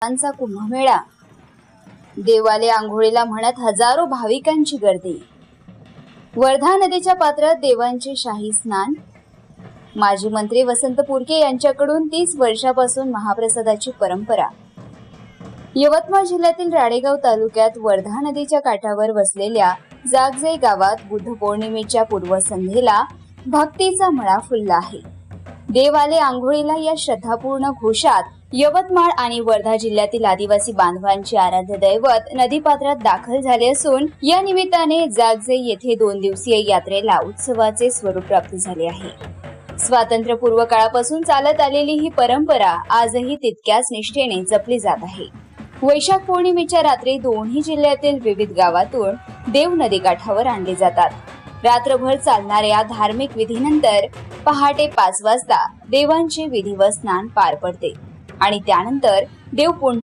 चा कुंभमेळा, देवालय आंघोळीला म्हणत हजारो भाविकांची गर्दी। वर्धा नदीच्या पात्रात देवांचे शाही स्नान। माजी मंत्री वसंत पुरके यांच्याकडून 30 वर्षापासून महाप्रसादाची परंपरा। यवतमाळ जिल्ह्यातील राळेगाव तालुक्यात वर्धा नदीच्या काठावर वसलेल्या जागजई गावात बुद्ध पौर्णिमेच्या पूर्वसंध्येला भक्तीचा मळा फुलला आहे। देवालय आंघोळीला या श्रद्धापूर्ण घोषात यवतमाळ आणि वर्धा जिल्ह्यातील आदिवासी बांधवांचे आराध्य दैवत नदीपात्रात दाखल झाले असून या निमित्ताने जागजई येथे 2 दिवसीय यात्रेला उत्सवाचे स्वरूप प्राप्त झाले आहे। स्वातंत्र्यपूर्व काळापासून चालत आलेली ही परंपरा आजही तितक्याच निष्ठेने जपली जात आहे। वैशाख पौर्णिमेच्या रात्री दोन्ही जिल्ह्यातील विविध गावातून देव नदीकाठावर आणले जातात। रात्रभर चालणाऱ्या धार्मिक विधीनंतर पहाटे 5 वाजता देवांचे विधिवत स्नान पार पडते आणि त्यानंतर देव